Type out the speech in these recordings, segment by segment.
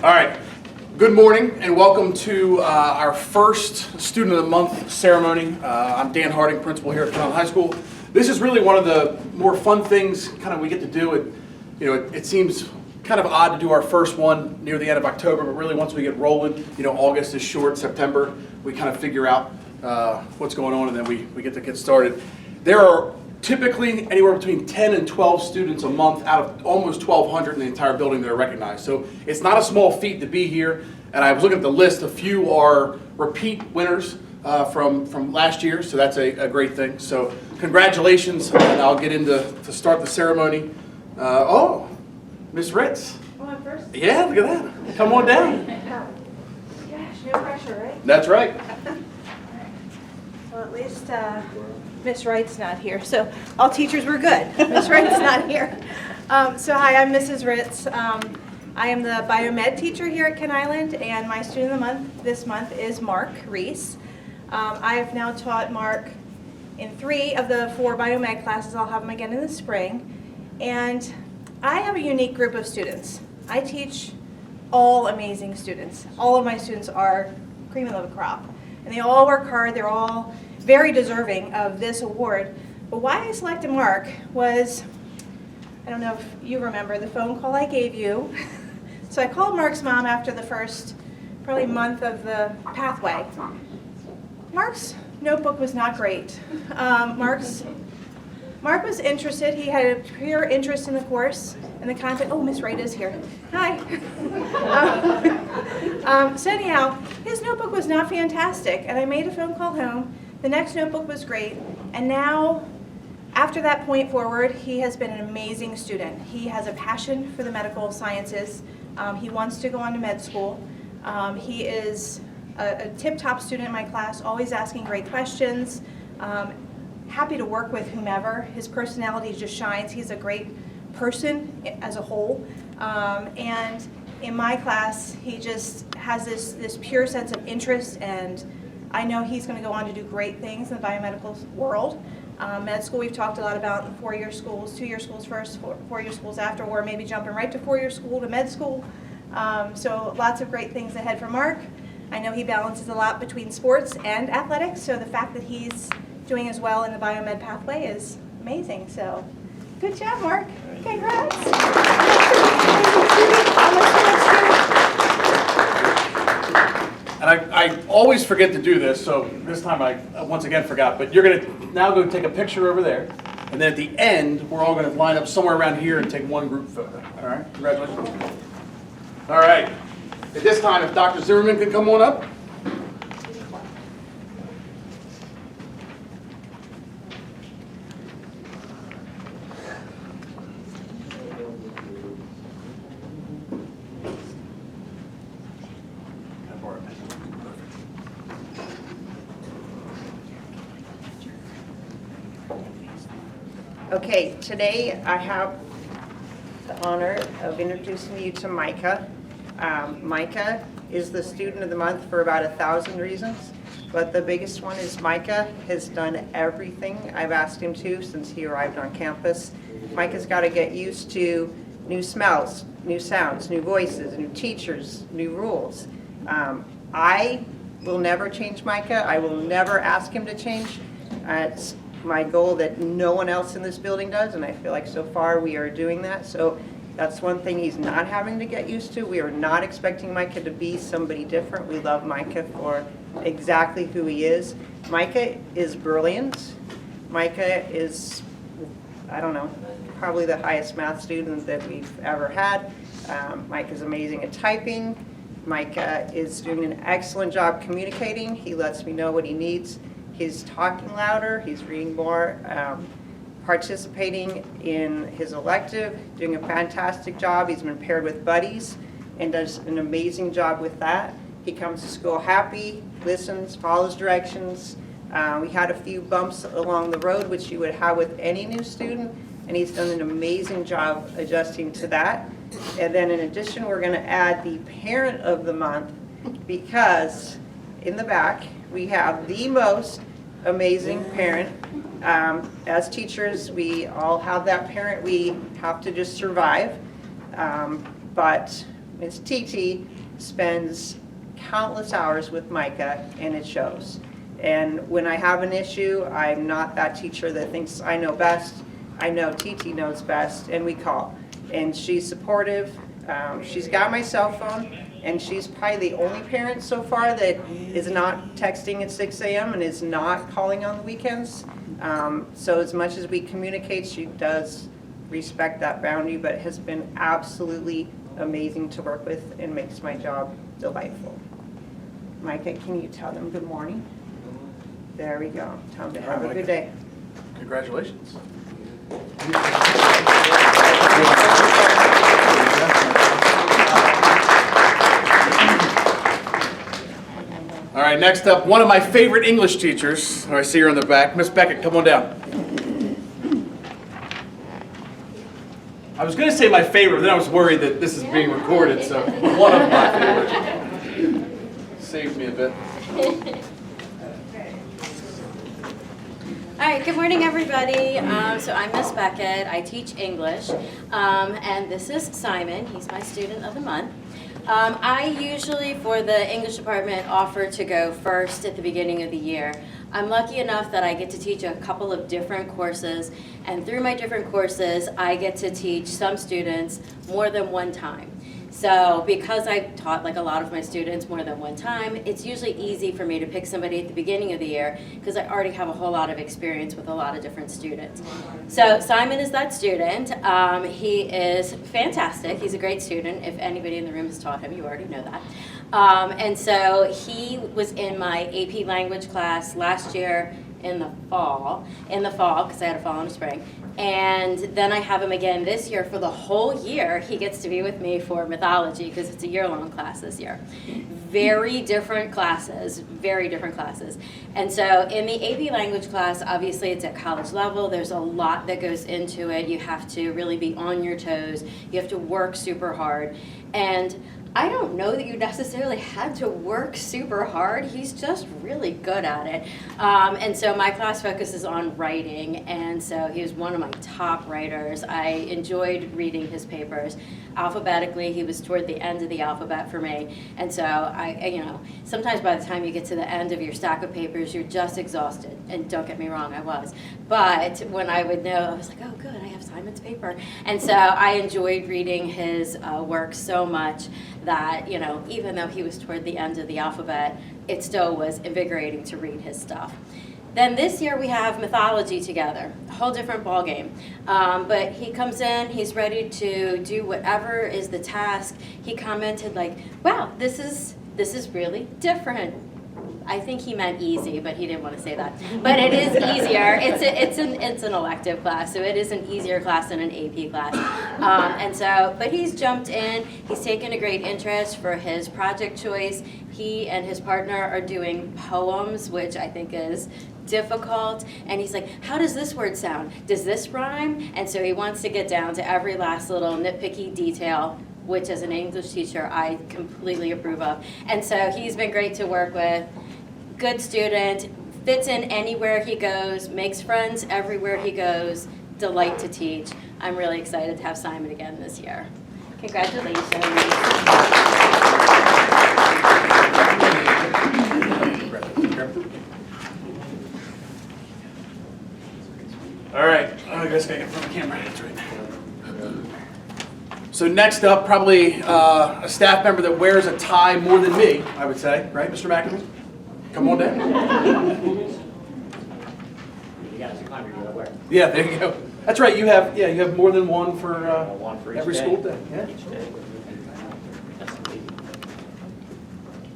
All right, good morning and welcome to our first Student of the Month ceremony. I'm Dan Harding, principal here at Kennewick High School. This is really one of the more fun things we get to do. It seems kind of odd to do our first one near the end of October, but really once we get rolling, August is short, September, we kind of figure out what's going on and then we get started. There are typically anywhere between 10 and 12 students a month out of almost 1,200 in the entire building that are recognized. So it's not a small feat to be here. And I was looking at the list, a few are repeat winners from last year, so that's a great thing. So congratulations, and I'll get into to start the ceremony. Oh, Miss Ritz. Oh, I'm first? Yeah, look at that. Come on down. Gosh, no pressure, right? That's right. Well, at least Miss Wright's not here, so all teachers were good. Miss Wright's not here. So hi, I'm Mrs. Ritz. I am the biomed teacher here at Ken Island, and my student of the month this month is Mark Reese. I have now taught Mark in 3 of the 4 biomed classes. I'll have him again in the spring. And I have a unique group of students. I teach all amazing students. All of my students are cream of the crop, and they all work hard. They're all very deserving of this award. But why I selected Mark was, I don't know if you remember the phone call I gave you. So I called Mark's mom after the first probably month of the pathway. Mark's notebook was not great. Mark was interested. He had a pure interest in the course and the content. Oh, Miss Wright is here. Hi. So anyhow, his notebook was not fantastic, and I made a phone call home. The next notebook was great, and now, after that point forward, he has been an amazing student. He has a passion for the medical sciences. He wants to go on to med school. He is a tip-top student in my class, always asking great questions, happy to work with whomever. His personality just shines. He's a great person as a whole. And in my class, he just has this pure sense of interest, and I know he's going to go on to do great things in the biomedical world. Med school, we've talked a lot about 4-year schools, 2-year schools first, 4-year schools after, or maybe jumping right to 4-year school to med school. So lots of great things ahead for Mark. I know he balances a lot between sports and athletics, so the fact that he's doing as well in the biomed pathway is amazing. So good job, Mark. Congrats. And I always forget to do this, so this time I once again forgot, but you're going to now go take a picture over there, and then at the end, we're all going to line up somewhere around here and take one group photo. All right? Congratulations. All right. At this time, if Dr. Zimmerman could come on up. Okay, today I have the honor of introducing you to Micah. Micah is the student of the month for about 1,000 reasons, but the biggest one is Micah has done everything I've asked him to since he arrived on campus. Micah's got to get used to new smells, new sounds, new voices, new teachers, new rules. I will never change Micah. I will never ask him to change. It's my goal that no one else in this building does, and I feel like so far we are doing that. So that's one thing he's not having to get used to. We are not expecting Micah to be somebody different. We love Micah for exactly who he is. Micah is brilliant. Micah is, I don't know, probably the highest math student that we've ever had. Micah's amazing at typing. Micah is doing an excellent job communicating. He lets me know what he needs. He's talking louder, he's reading more, participating in his elective, doing a fantastic job. He's been paired with buddies and does an amazing job with that. He comes to school happy, listens, follows directions. We had a few bumps along the road, which you would have with any new student, and he's done an amazing job adjusting to that. And then in addition, we're going to add the parent of the month, because in the back, we have the most amazing parent. As teachers, we all have that parent. We have to just survive. But Miss TT spends countless hours with Micah, and it shows. And when I have an issue, I'm not that teacher that thinks I know best. I know TT knows best, and we call. And she's supportive. She's got my cell phone, and she's probably the only parent so far that is not texting at 6 a.m. and is not calling on the weekends. So as much as we communicate, she does respect that boundary, but has been absolutely amazing to work with and makes my job delightful. Micah, can you tell them good morning? There we go. Tell them to have a good day. Congratulations. All right, next up, one of my favorite English teachers. Oh, I see her in the back. Miss Beckett, come on down. I was going to say my favorite, but then I was worried that this is being recorded, so one of my favorites. Saved me a bit. All right, good morning, everybody. So I'm Miss Beckett. I teach English, and this is Simon. He's my student of the month. I usually, for the English department, offer to go first at the beginning of the year. I'm lucky enough that I get to teach a couple of different courses, and through my different courses, I get to teach some students more than one time. So because I've taught like a lot of my students more than one time, it's usually easy for me to pick somebody at the beginning of the year because I already have a whole lot of experience with a lot of different students. So Simon is that student. He is fantastic. He's a great student. If anybody in the room has taught him, you already know that. And so he was in my AP language class last year in the fall because I had a fall and a spring. And then I have him again this year for the whole year. He gets to be with me for mythology because it's a year-long class this year. Very different classes, very different classes. And so in the AP language class, obviously it's at college level. There's a lot that goes into it. You have to really be on your toes. You have to work super hard. And I don't know that you necessarily had to work super hard. He's just really good at it. And so my class focuses on writing, and so he was one of my top writers. I enjoyed reading his papers. Alphabetically, he was toward the end of the alphabet for me. And so sometimes by the time you get to the end of your stack of papers, you're just exhausted. And don't get me wrong, I was. But when I would know, I was like, oh good, I have Simon's paper. And so I enjoyed reading his work so much that, even though he was toward the end of the alphabet, it still was invigorating to read his stuff. Then this year we have mythology together, a whole different ballgame. But he comes in, he's ready to do whatever is the task. He commented like, wow, this is really different. I think he meant easy, but he didn't want to say that. But it is easier. It's an elective class, so it is an easier class than an AP class. But he's jumped in. He's taken a great interest for his project choice. He and his partner are doing poems, which I think is difficult. And he's like, how does this word sound? Does this rhyme? And so he wants to get down to every last little nitpicky detail, which as an English teacher, I completely approve of. And so he's been great to work with. Good student, fits in anywhere he goes, makes friends everywhere he goes, delight to teach. I'm really excited to have Simon again this year. Congratulations. All right, I guess I gotta get in front of the camera. That's right. So next up, probably a staff member that wears a tie more than me, I would say, right, Mr. McAfee? Come on down. You guys are hungry, you wear. Yeah, there you go. That's right. You have more than one for One for each every day. school day. Yeah. Each day. That's amazing.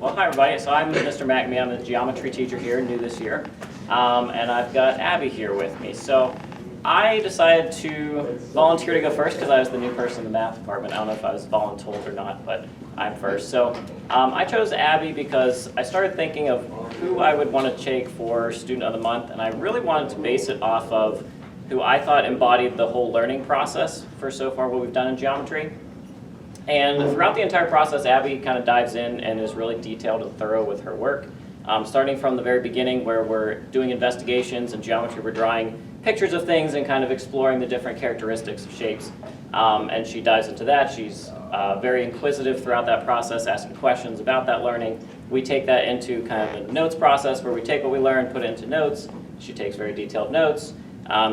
Well, hi everybody. So I'm Mr. McAfee. I'm the geometry teacher here, new this year, and I've got Abby here with me. So I decided to volunteer to go first because I was the new person in the math department. I don't know if I was voluntold or not, but I'm first. So I chose Abby because I started thinking of who I would want to take for Student of the Month, and I really wanted to base it off of who I thought embodied the whole learning process for so far what we've done in geometry. And throughout the entire process, Abby kind of dives in and is really detailed and thorough with her work. Starting from the very beginning where we're doing investigations in geometry, we're drawing pictures of things and kind of exploring the different characteristics of shapes. and she dives into that. She's very inquisitive throughout that process, asking questions about that learning. We take that into kind of a notes process where we take what we learn, put it into notes. She takes very detailed notes.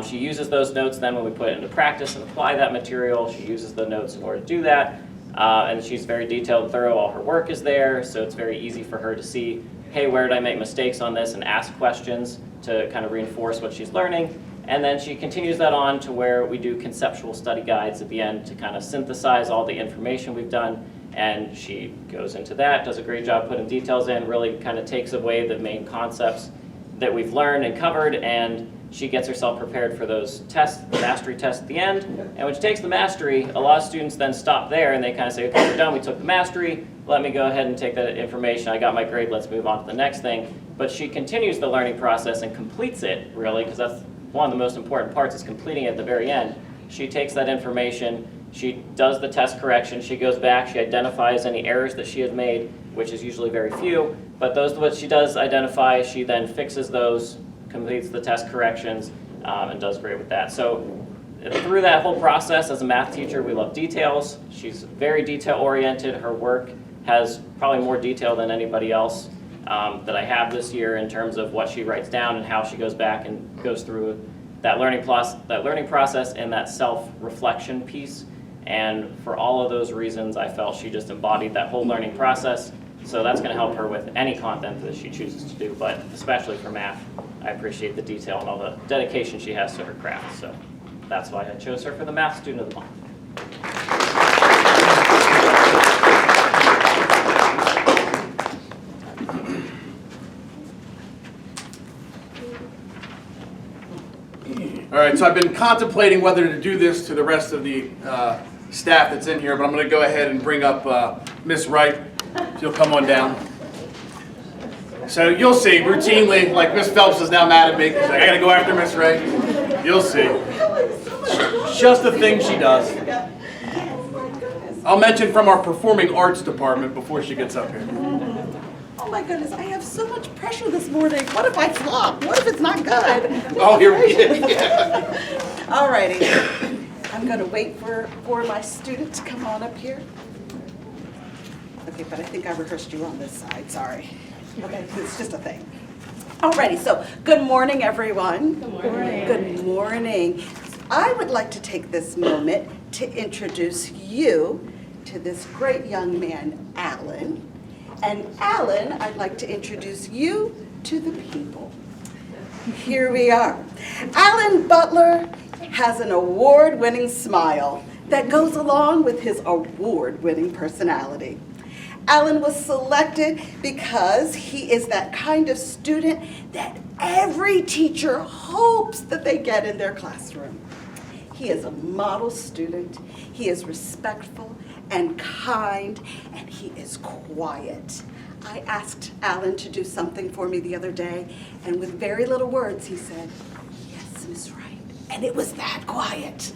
She uses those notes then when we put it into practice and apply that material. She uses the notes in order to do that. And she's very detailed and thorough. All her work is there, so it's very easy for her to see, hey, where did I make mistakes on this, and ask questions to kind of reinforce what she's learning. And then she continues that on to where we do conceptual study guides at the end to kind of synthesize all the information we've done. And she goes into that, does a great job putting details in, really kind of takes away the main concepts that we've learned and covered, and she gets herself prepared for those tests, the mastery test at the end. And when she takes the mastery, a lot of students then stop there and they kind of say, okay, we're done, we took the mastery, let me go ahead and take that information, I got my grade, let's move on to the next thing. But she continues the learning process and completes it, really, because that's one of the most important parts, is completing it at the very end. She takes that information, she does the test correction, she goes back, she identifies any errors that she has made, which is usually very few, but those what she does identify, she then fixes those, completes the test corrections, and does great with that. So through that whole process, as a math teacher, we love details. She's very detail-oriented. Her work has probably more detail than anybody else that I have this year in terms of what she writes down and how she goes back and goes through that learning process and that self-reflection piece. And for all of those reasons, I felt she just embodied that whole learning process. So that's going to help her with any content that she chooses to do, but especially for math, I appreciate the detail and all the dedication she has to her craft. So that's why I chose her for the Math Student of the Month. All right, so I've been contemplating whether to do this to the rest of the staff that's in here, but I'm going to go ahead and bring up Miss Wright. She'll come on down. So you'll see, routinely, like Miss Phelps is now mad at me because I got to go after Miss Wright. You'll see. Just the thing she does. I'll mention from our performing arts department before she gets up here. Oh my goodness, I have so much pressure this morning. What if I flop? What if it's not good? Oh, here we go. All righty. I'm going to wait for my student to come on up here. Okay, but I think I rehearsed you on this side, sorry. Okay, it's just a thing. Alrighty, so good morning, everyone. Good morning. Good morning. I would like to take this moment to introduce you to this great young man, Alan. And Alan, I'd like to introduce you to the people. Here we are. Alan Butler has an award-winning smile that goes along with his award-winning personality. Alan was selected because he is that kind of student that every teacher hopes that they get in their classroom. He is a model student, he is respectful and kind, and he is quiet. I asked Alan to do something for me the other day, and with very little words he said, "Yes, Miss Wright," and it was that quiet.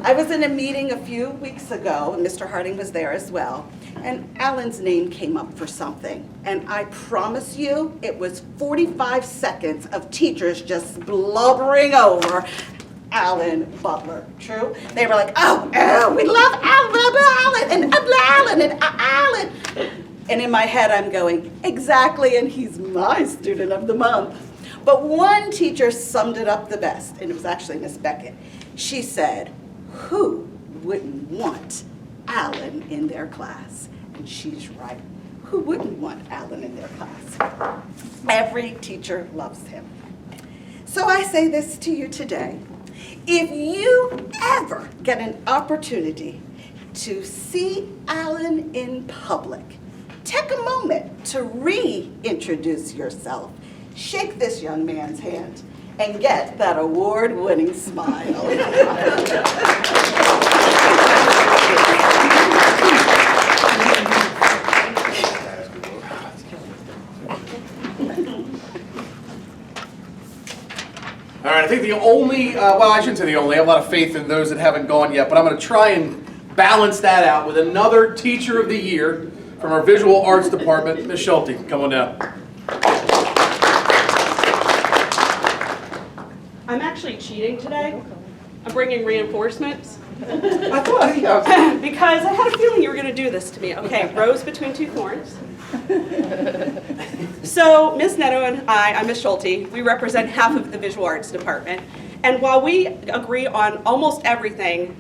I was in a meeting a few weeks ago, and Mr. Harding was there as well, and Alan's name came up for something. And I promise you, it was 45 seconds of teachers just blubbering over Alan Butler. True? They were like, oh, we love Alan, and Alan, and Alan. And in my head, I'm going, exactly, and he's my student of the month. But one teacher summed it up the best, and it was actually Miss Beckett. She said, who wouldn't want Alan in their class? And she's right. Who wouldn't want Alan in their class? Every teacher loves him. So I say this to you today. If you ever get an opportunity to see Alan in public, take a moment to reintroduce yourself. Shake this young man's hand and get that award-winning smile. All right, I think the only, well, I shouldn't say the only, I have a lot of faith in those that haven't gone yet, but I'm going to try and balance that out with another Teacher of the Year from our Visual Arts Department, Ms. Schulte. Come on down. I'm actually cheating today I'm bringing reinforcements. I thought, yeah. Because I had a feeling you were going to do this to me. Okay, rose between two thorns. So Miss Netto and I'm Miss Schulte, we represent half of the visual arts department. And while we agree on almost everything,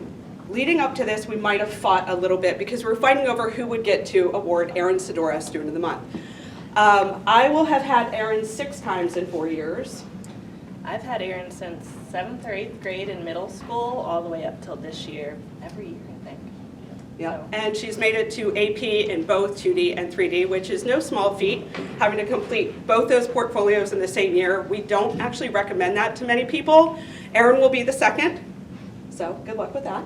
leading up to this, we might have fought a little bit because we're fighting over who would get to award Erin Sedora Student of the Month. I will have had Erin 6 times in 4 years. I've had Erin since 7th or 8th grade in middle school, all the way up till this year, every year, I think. Yeah, So- and she's made it to AP in both 2D and 3D, which is no small feat, having to complete both those portfolios in the same year. We don't actually recommend that to many people. Erin will be the second, so good luck with that.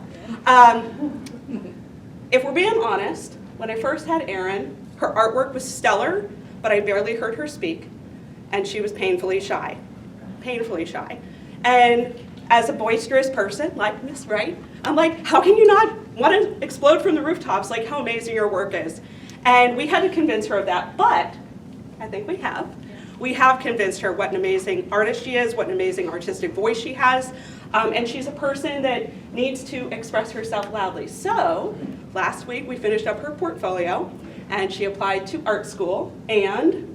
If we're being honest, when I first had Erin, her artwork was stellar, but I barely heard her speak, and she was painfully shy. Painfully shy. And as a boisterous person, like Miss Wright, I'm like, how can you not want to explode from the rooftops, like how amazing your work is? And we had to convince her of that, but I think we have. We have convinced her what an amazing artist she is, what an amazing artistic voice she has, and she's a person that needs to express herself loudly. So last week we finished up her portfolio, and she applied to art school and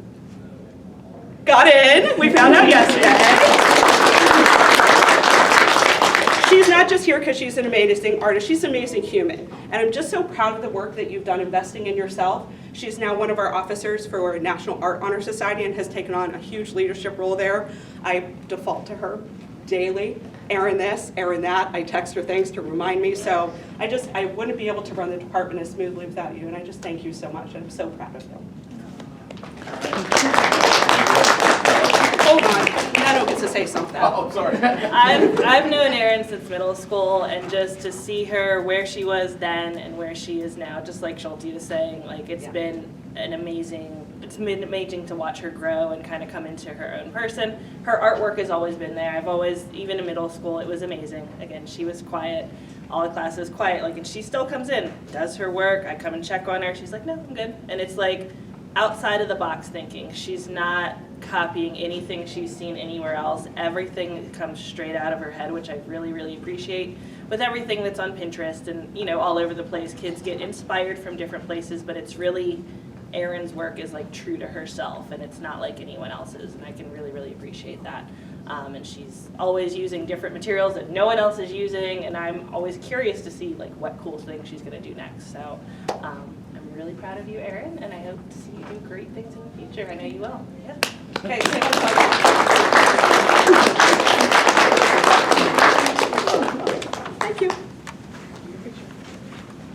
got in. We found out yesterday. She's not just here because she's an amazing artist, she's an amazing human. And I'm just so proud of the work that you've done investing in yourself. She's now one of our officers for National Art Honor Society and has taken on a huge leadership role there. I default to her daily. Erin this, Erin that. I text her things to remind me. So I wouldn't be able to run the department as smoothly without you. And I just thank you so much. I'm so proud of you. Hold on, Nano gets to say something. Oh, sorry. I've known Erin since middle school, and just to see her where she was then and where she is now, just like Schulte was saying, like it's been amazing to watch her grow and kind of come into her own person. Her artwork has always been there. I've always, even in middle school, it was amazing. Again, she was quiet, all the classes quiet, like, and she still comes in, does her work. I come and check on her. She's like, no, I'm good. And it's like outside of the box thinking. She's not copying anything she's seen anywhere else. Everything comes straight out of her head, which I really, really appreciate. With everything that's on Pinterest and, you know, all over the place, kids get inspired from different places, but it's really, Erin's work is like true to herself, and it's not like anyone else's, and I can really, really appreciate that. And she's always using different materials that no one else is using, and I'm always curious to see like what cool thing she's going to do next. So I'm really proud of you, Erin, and I hope to see you do great things in the future. I know you will. Yeah. Okay, thank you.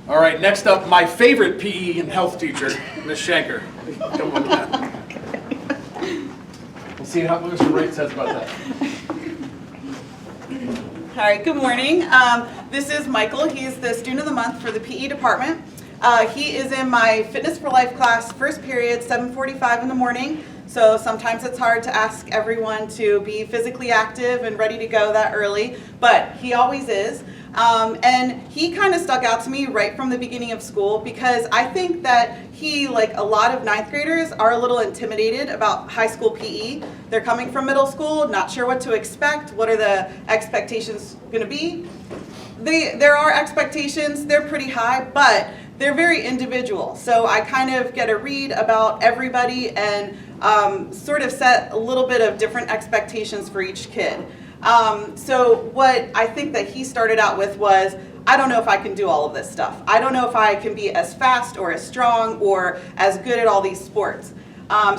All right, next up, my favorite PE and health teacher, Ms. Shanker. Come on down. We'll see how Mr. Wright says about that. All right, good morning. This is Michael. He's the student of the month for the PE department. He is in my Fitness for Life class, first period, 7:45 in the morning. So sometimes it's hard to ask everyone to be physically active and ready to go that early, but he always is. And he kind of stuck out to me right from the beginning of school because I think that he, like a lot of 9th graders, are a little intimidated about high school PE. They're coming from middle school, not sure what to expect. What are the expectations going to be? There are expectations, they're pretty high, but they're very individual. So I kind of get a read about everybody and sort of set a little bit of different expectations for each kid. So what I think that he started out with was, I don't know if I can do all of this stuff. I don't know if I can be as fast or as strong or as good at all these sports.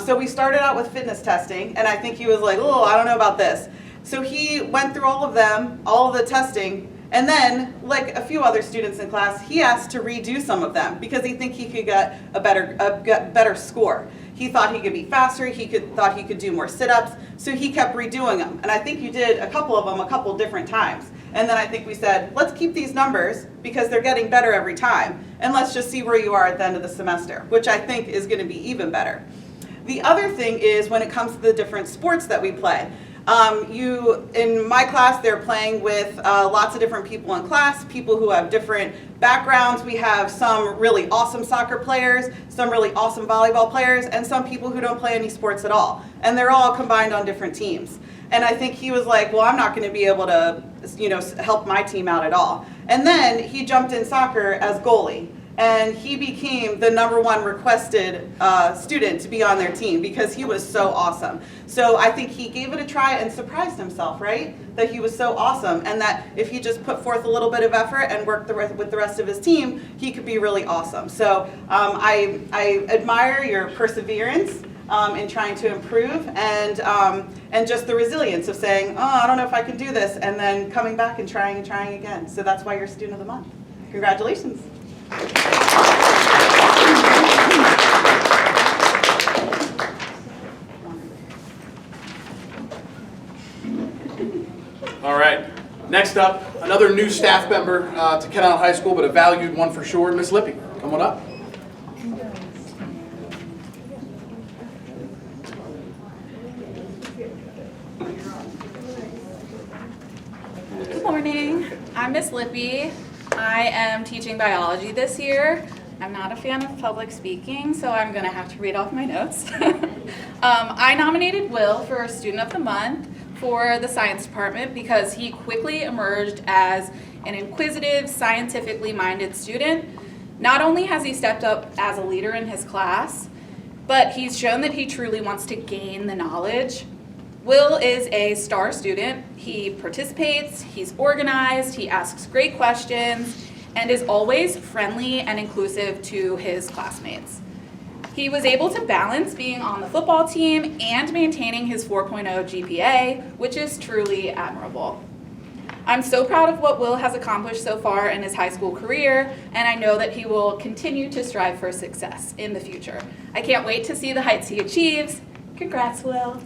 So we started out with fitness testing, and I think he was like, oh, I don't know about this. So he went through all of them, all of the testing, and then, like a few other students in class, he asked to redo some of them because he think he could get a better score. He thought he could be faster, thought he could do more sit-ups, so he kept redoing them. And I think you did a couple of them a couple different times. And then I think we said, let's keep these numbers because they're getting better every time. And let's just see where you are at the end of the semester, which I think is going to be even better. The other thing is when it comes to the different sports that we play. In my class, they're playing with lots of different people in class, people who have different backgrounds. We have some really awesome soccer players, some really awesome volleyball players, and some people who don't play any sports at all. And they're all combined on different teams. And I think he was like, well, I'm not going to be able to help my team out at all. And then he jumped in soccer as goalie. And he became the #1 requested student to be on their team because he was so awesome. So I think he gave it a try and surprised himself, right? That he was so awesome, and that if he just put forth a little bit of effort and worked with the rest of his team, he could be really awesome. So I admire your perseverance in trying to improve, and just the resilience of saying, oh, I don't know if I can do this, and then coming back and trying again. So that's why you're Student of the Month. Congratulations. All right. Next up, another new staff member to Kent Island High School, but a valued one for sure, Miss Lippy. Come on up. Good morning. I'm Miss Lippy. I am teaching biology this year. I'm not a fan of public speaking, so I'm going to have to read off my notes. I nominated Will for Student of the Month for the science department because he quickly emerged as an inquisitive, scientifically minded student. Not only has he stepped up as a leader in his class, but he's shown that he truly wants to gain the knowledge. Will is a star student. He participates, he's organized, he asks great questions, and is always friendly and inclusive to his classmates. He was able to balance being on the football team and maintaining his 4.0 GPA, which is truly admirable. I'm so proud of what Will has accomplished so far in his high school career, and I know that he will continue to strive for success in the future. I can't wait to see the heights he achieves. Congrats, Will.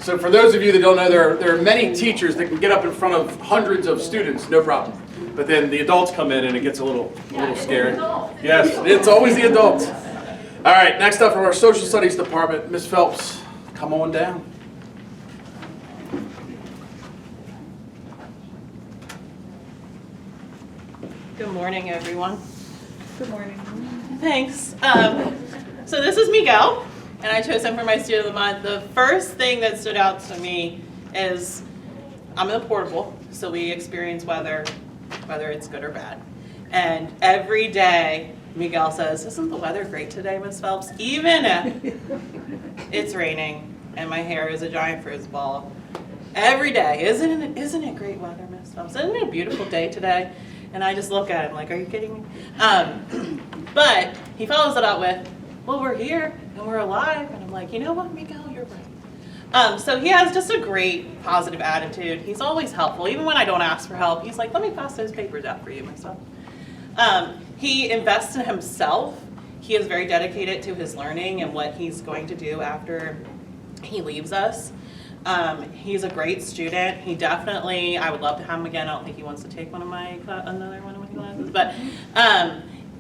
So for those of you that don't know, there are many teachers that can get up in front of hundreds of students, no problem. But then the adults come in and it gets a little scary. Yes, it's always the adults. All right, next up from our social studies department, Ms. Phelps, come on down. Good morning, everyone. Good morning. Thanks. So this is Miguel, and I chose him for my Student of the Month. The first thing that stood out to me is I'm in the portable, so we experience weather, whether it's good or bad. And every day, Miguel says, "Isn't the weather great today, Miss Phelps?" Even if it's raining and my hair is a giant frizz ball. Every day, isn't it great weather, Miss Phelps? Isn't it a beautiful day today? And I just look at him like, are you kidding me? But he follows it up with, well, we're here and we're alive. And I'm like, you know what, Miguel, you're right. So he has just a great positive attitude. He's always helpful. Even when I don't ask for help, he's like, let me pass those papers out for you, myself. He invests in himself. He is very dedicated to his learning and what he's going to do after he leaves us. He's a great student. He definitely, I would love to have him again. I don't think he wants to take another one of my classes, but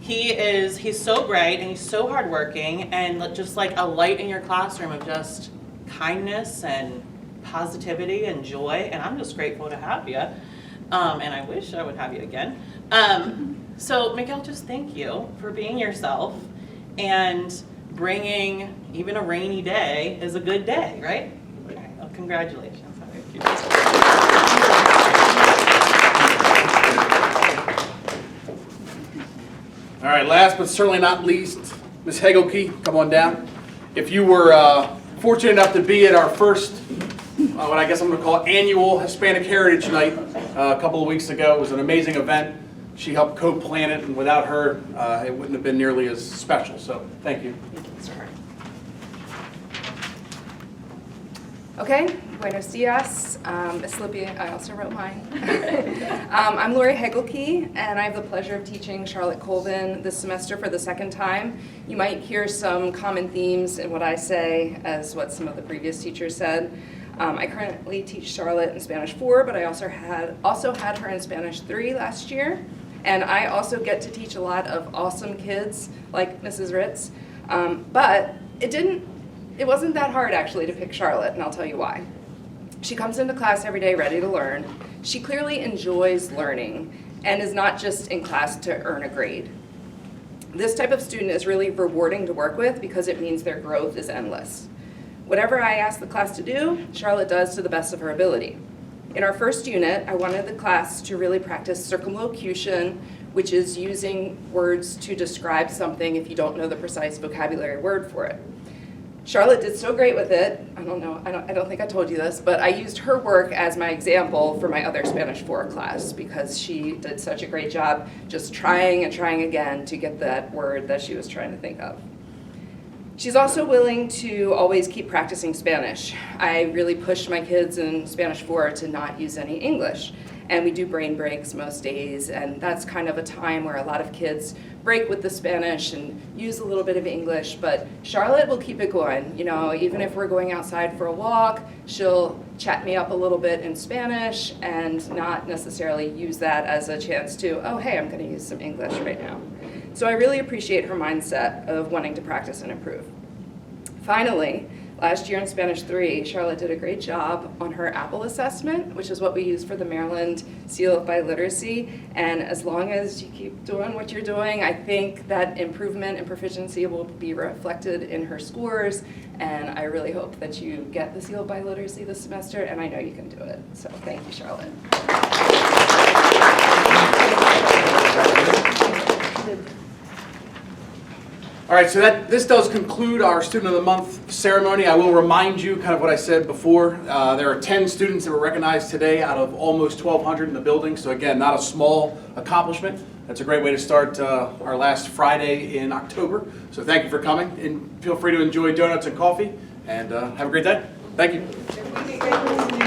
he's so bright and he's so hardworking and just like a light in your classroom of just kindness and positivity and joy. And I'm just grateful to have you. And I wish I would have you again. So Miguel, just thank you for being yourself and bringing even a rainy day is a good day, right? Well, congratulations. All right, last but certainly not least, Ms. Hegelke, come on down. If you were fortunate enough to be at our first, what I guess I'm going to call annual Hispanic Heritage Night a couple of weeks ago, it was an amazing event. She helped co-plan it, and without her, it wouldn't have been nearly as special. So, thank you. Okay, buenos dias. Miss Lippy, I also wrote mine. I'm Lori Hegelke, and I have the pleasure of teaching Charlotte Colvin this semester for the second time. You might hear some common themes in what I say as what some of the previous teachers said. I currently teach Charlotte in Spanish 4, but I also had her in Spanish 3 last year. And I also get to teach a lot of awesome kids like Mrs. Ritz. But it wasn't that hard actually to pick Charlotte, and I'll tell you why. She comes into class every day ready to learn. She clearly enjoys learning and is not just in class to earn a grade. This type of student is really rewarding to work with because it means their growth is endless. Whatever I ask the class to do, Charlotte does to the best of her ability. In our first unit, I wanted the class to really practice circumlocution, which is using words to describe something if you don't know the precise vocabulary word for it. Charlotte did so great with it. I don't think I told you this, but I used her work as my example for my other Spanish 4 class because she did such a great job just trying and trying again to get that word that she was trying to think of. She's also willing to always keep practicing Spanish. I really push my kids in Spanish 4 to not use any English. And we do brain breaks most days, and that's kind of a time where a lot of kids break with the Spanish and use a little bit of English, but Charlotte will keep it going. You know, even if we're going outside for a walk, she'll chat me up a little bit in Spanish and not necessarily use that as a chance to, oh, hey, I'm gonna use some English right now. So I really appreciate her mindset of wanting to practice and improve. Finally, last year in Spanish 3, Charlotte did a great job on her Apple assessment, which is what we use for the Maryland Seal of Biliteracy. And as long as you keep doing what you're doing, I think that improvement in proficiency will be reflected in her scores. And I really hope that you get the Seal of Biliteracy this semester, and I know you can do it. So thank you, Charlotte. All right, so this does conclude our Student of the Month ceremony. I will remind you kind of what I said before. There are 10 students that were recognized today out of almost 1,200 in the building. So again, not a small accomplishment. That's a great way to start our last Friday in October. So thank you for coming, and feel free to enjoy donuts and coffee, and have a great day. Thank you.